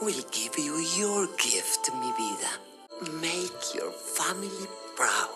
We give you your gift, mi vida. Make your family proud.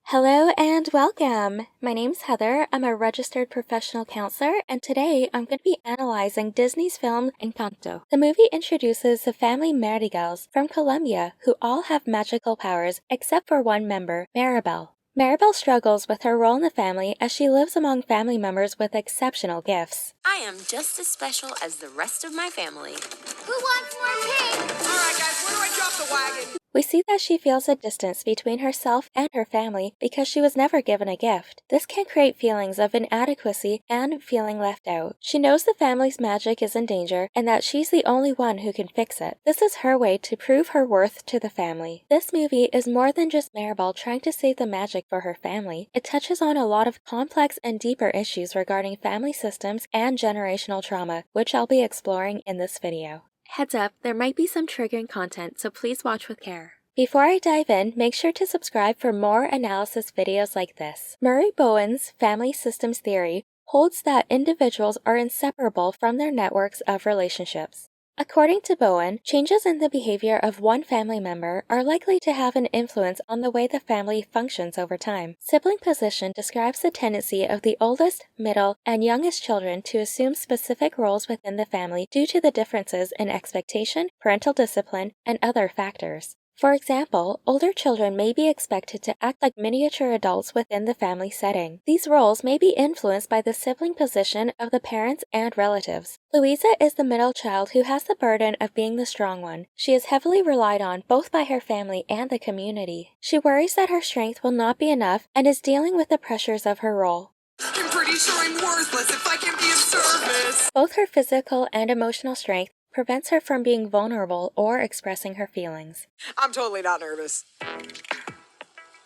Hello and welcome! My name's Heather, I'm a registered professional counselor, and today I'm going to be analyzing Disney's film Encanto. The movie introduces the family Mardigals from Colombia who all have magical powers except for one member, Maribel. Maribel struggles with her role in the family as she lives among family members with exceptional gifts. I am just as special as the rest of my family. Who wants more cake? All right, guys, where do I drop the wagon? We see that she feels a distance between herself and her family because she was never given a gift. This can create feelings of inadequacy and feeling left out. She knows the family's magic is in danger and that she's the only one who can fix it. This is her way to prove her worth to the family. This movie is more than just Maribel trying to save the magic for her family. It touches on a lot of complex and deeper issues regarding family systems and generational trauma, which I'll be exploring in this video. Heads up, there might be some triggering content, so please watch with care. Before I dive in, make sure to subscribe for more analysis videos like this. Murray Bowen's family systems theory holds that individuals are inseparable from their networks of relationships. According to Bowen, changes in the behavior of one family member are likely to have an influence on the way the family functions over time. Sibling position describes the tendency of the oldest, middle, and youngest children to assume specific roles within the family due to the differences in expectation, parental discipline, and other factors. For example, older children may be expected to act like miniature adults within the family setting. These roles may be influenced by the sibling position of the parents and relatives. Louisa is the middle child who has the burden of being the strong one. She is heavily relied on both by her family and the community. She worries that her strength will not be enough and is dealing with the pressures of her role. I'm pretty sure I'm worthless if I can be of service. Both her physical and emotional strength prevents her from being vulnerable or expressing her feelings. I'm totally not nervous.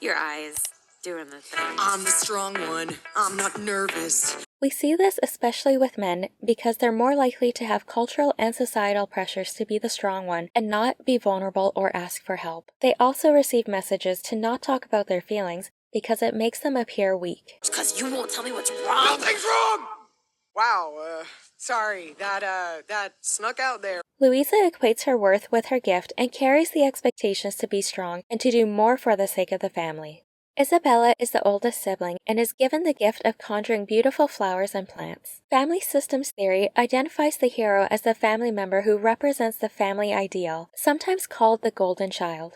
Your eyes doing the thing. I'm the strong one. I'm not nervous. We see this especially with men because they're more likely to have cultural and societal pressures to be the strong one and not be vulnerable or ask for help. They also receive messages to not talk about their feelings because it makes them appear weak. It's 'cause you won't tell me what's wrong. Nothing's wrong! Wow, sorry, that snuck out there. Louisa equates her worth with her gift and carries the expectations to be strong and to do more for the sake of the family. Isabella is the oldest sibling and is given the gift of conjuring beautiful flowers and plants. Family systems theory identifies the hero as the family member who represents the family ideal, sometimes called the golden child.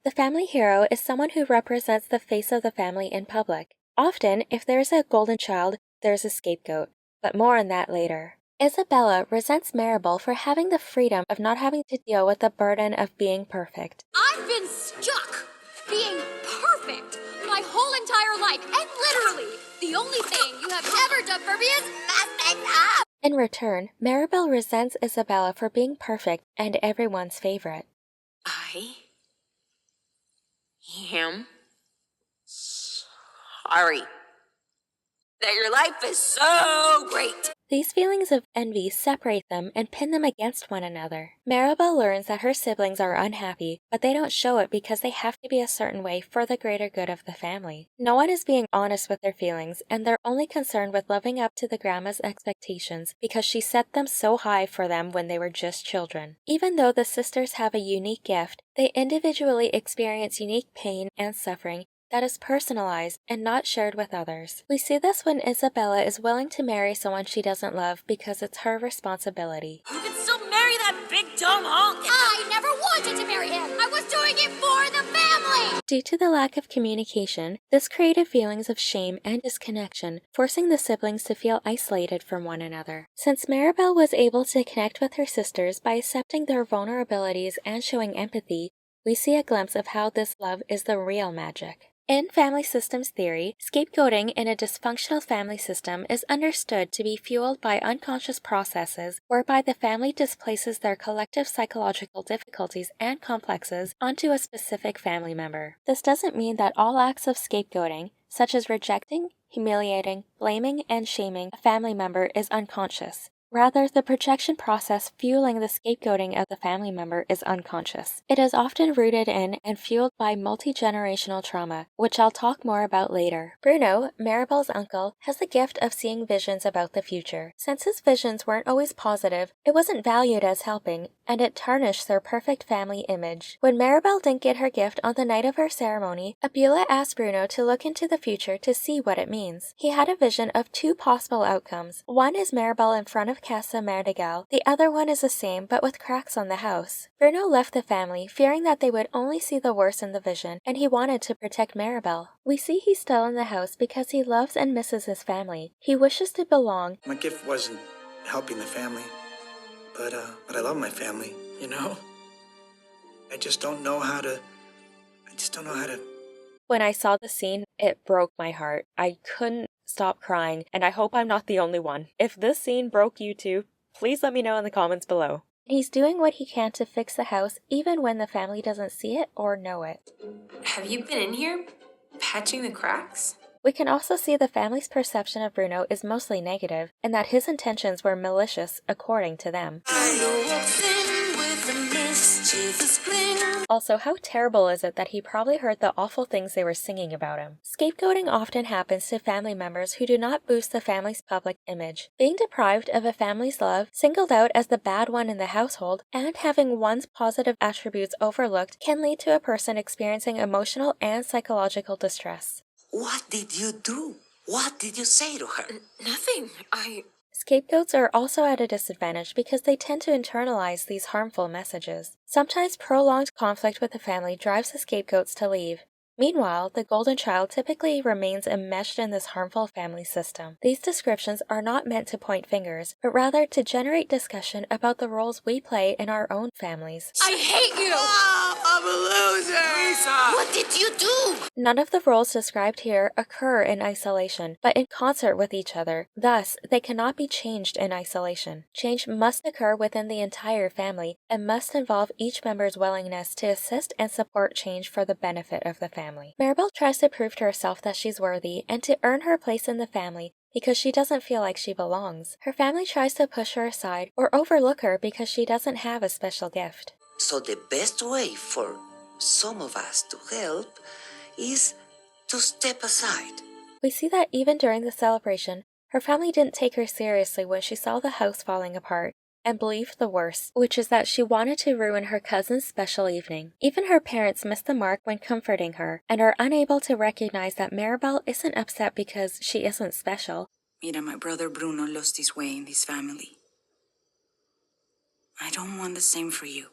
The family hero is someone who represents the face of the family in public. Often, if there's a golden child, there's a scapegoat, but more on that later. Isabella resents Maribel for having the freedom of not having to deal with the burden of being perfect. I've been stuck being perfect my whole entire life, and literally, the only thing you have ever done for me is mess things up! In return, Maribel resents Isabella for being perfect and everyone's favorite. I am sorry that your life is so great. These feelings of envy separate them and pin them against one another. Maribel learns that her siblings are unhappy, but they don't show it because they have to be a certain way for the greater good of the family. No one is being honest with their feelings, and they're only concerned with living up to the grandma's expectations because she set them so high for them when they were just children. Even though the sisters have a unique gift, they individually experience unique pain and suffering that is personalized and not shared with others. We see this when Isabella is willing to marry someone she doesn't love because it's her responsibility. You can still marry that big dumb honk. I never wanted to marry him! I was doing it for the family! Due to the lack of communication, this created feelings of shame and disconnection, forcing the siblings to feel isolated from one another. Since Maribel was able to connect with her sisters by accepting their vulnerabilities and showing empathy, we see a glimpse of how this love is the real magic. In family systems theory, scapegoating in a dysfunctional family system is understood to be fueled by unconscious processes whereby the family displaces their collective psychological difficulties and complexes onto a specific family member. This doesn't mean that all acts of scapegoating, such as rejecting, humiliating, blaming, and shaming a family member, is unconscious. Rather, the projection process fueling the scapegoating of the family member is unconscious. It is often rooted in and fueled by multi-generational trauma, which I'll talk more about later. Bruno, Maribel's uncle, has the gift of seeing visions about the future. Since his visions weren't always positive, it wasn't valued as helping, and it tarnished their perfect family image. When Maribel didn't get her gift on the night of her ceremony, Abula asked Bruno to look into the future to see what it means. He had a vision of two possible outcomes. One is Maribel in front of Casa Mardigal, the other one is the same but with cracks on the house. Bruno left the family, fearing that they would only see the worst in the vision, and he wanted to protect Maribel. We see he's still in the house because he loves and misses his family. He wishes to belong. My gift wasn't helping the family, but I love my family, you know? I just don't know how to... When I saw the scene, it broke my heart. I couldn't stop crying, and I hope I'm not the only one. If this scene broke you too, please let me know in the comments below. He's doing what he can to fix the house even when the family doesn't see it or know it. Have you been in here patching the cracks? We can also see the family's perception of Bruno is mostly negative, and that his intentions were malicious according to them. Also, how terrible is it that he probably heard the awful things they were singing about him? Scapegoating often happens to family members who do not boost the family's public image. Being deprived of a family's love, singled out as the bad one in the household, and having one's positive attributes overlooked can lead to a person experiencing emotional and psychological distress. What did you do? What did you say to her? Nothing. Scapegoats are also at a disadvantage because they tend to internalize these harmful messages. Sometimes prolonged conflict with the family drives the scapegoats to leave. Meanwhile, the golden child typically remains enmeshed in this harmful family system. These descriptions are not meant to point fingers, but rather to generate discussion about the roles we play in our own families. I hate you! Oh, I'm a loser! Lisa! What did you do? None of the roles described here occur in isolation, but in concert with each other. Thus, they cannot be changed in isolation. Change must occur within the entire family and must involve each member's willingness to assist and support change for the benefit of the family. Maribel tries to prove to herself that she's worthy and to earn her place in the family because she doesn't feel like she belongs. Her family tries to push her aside or overlook her because she doesn't have a special gift. So the best way for some of us to help is to step aside. We see that even during the celebration, her family didn't take her seriously when she saw the house falling apart and believed the worst, which is that she wanted to ruin her cousin's special evening. Even her parents miss the mark when comforting her and are unable to recognize that Maribel isn't upset because she isn't special. Mira, my brother Bruno lost his way in this family. I don't want the same for you.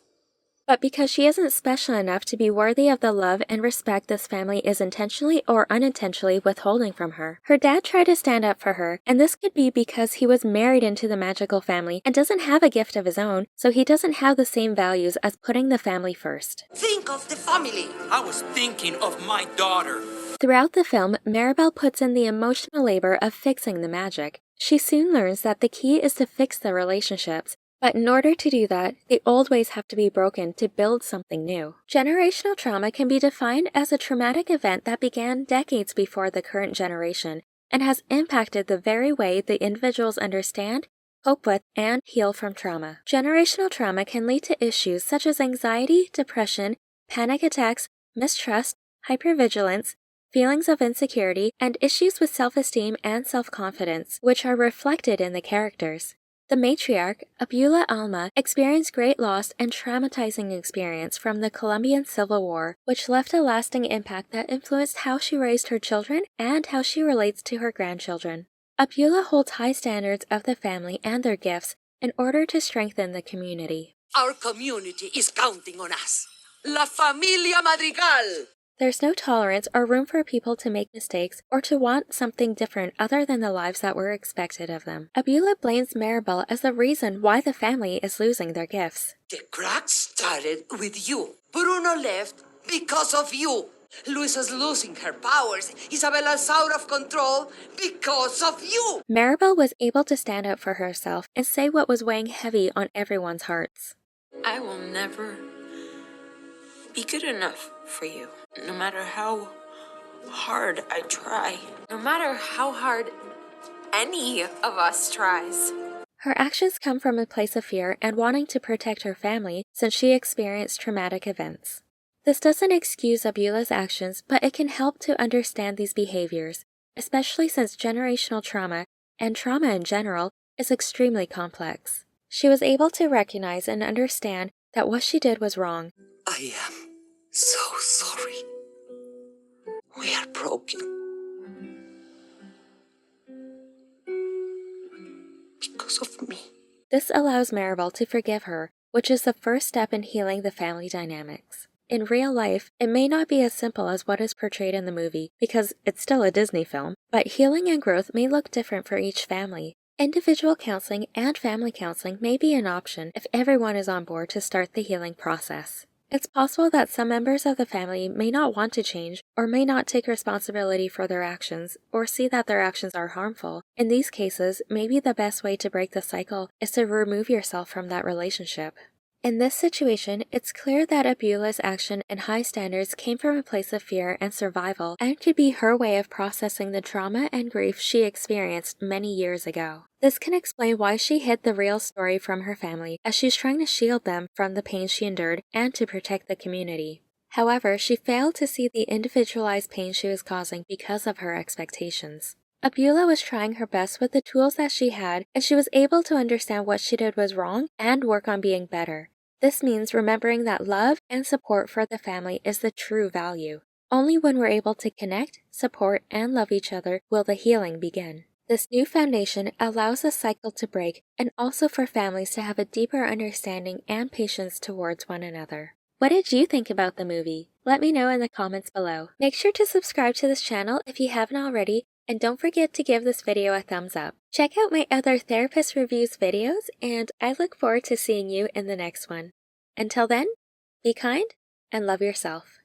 But because she isn't special enough to be worthy of the love and respect this family is intentionally or unintentionally withholding from her. Her dad tried to stand up for her, and this could be because he was married into the magical family and doesn't have a gift of his own, so he doesn't have the same values as putting the family first. Think of the family. I was thinking of my daughter. Throughout the film, Maribel puts in the emotional labor of fixing the magic. She soon learns that the key is to fix the relationships. But in order to do that, the old ways have to be broken to build something new. Generational trauma can be defined as a traumatic event that began decades before the current generation and has impacted the very way the individuals understand, cope with, and heal from trauma. Generational trauma can lead to issues such as anxiety, depression, panic attacks, mistrust, hypervigilance, feelings of insecurity, and issues with self-esteem and self-confidence, which are reflected in the characters. The matriarch, Abula Alma, experienced great loss and traumatizing experience from the Colombian Civil War, which left a lasting impact that influenced how she raised her children and how she relates to her grandchildren. Abula holds high standards of the family and their gifts in order to strengthen the community. Our community is counting on us. La Familia Madrigal! There's no tolerance or room for people to make mistakes or to want something different other than the lives that were expected of them. Abula blames Maribel as the reason why the family is losing their gifts. The crack started with you. Bruno left because of you. Luisa's losing her powers. Isabella's out of control because of you. Maribel was able to stand up for herself and say what was weighing heavy on everyone's hearts. I will never be good enough for you, no matter how hard I try. No matter how hard any of us tries. Her actions come from a place of fear and wanting to protect her family since she experienced traumatic events. This doesn't excuse Abula's actions, but it can help to understand these behaviors, especially since generational trauma, and trauma in general, is extremely complex. She was able to recognize and understand that what she did was wrong. I am so sorry. We are broken. Because of me. This allows Maribel to forgive her, which is the first step in healing the family dynamics. In real life, it may not be as simple as what is portrayed in the movie, because it's still a Disney film, but healing and growth may look different for each family. Individual counseling and family counseling may be an option if everyone is on board to start the healing process. It's possible that some members of the family may not want to change or may not take responsibility for their actions or see that their actions are harmful. In these cases, maybe the best way to break the cycle is to remove yourself from that relationship. In this situation, it's clear that Abula's action and high standards came from a place of fear and survival and could be her way of processing the trauma and grief she experienced many years ago. This can explain why she hid the real story from her family, as she's trying to shield them from the pain she endured and to protect the community. However, she failed to see the individualized pain she was causing because of her expectations. Abula was trying her best with the tools that she had, and she was able to understand what she did was wrong and work on being better. This means remembering that love and support for the family is the true value. Only when we're able to connect, support, and love each other will the healing begin. This new foundation allows the cycle to break and also for families to have a deeper understanding and patience towards one another. What did you think about the movie? Let me know in the comments below. Make sure to subscribe to this channel if you haven't already, and don't forget to give this video a thumbs up. Check out my other therapist reviews videos, and I look forward to seeing you in the next one. Until then, be kind and love yourself.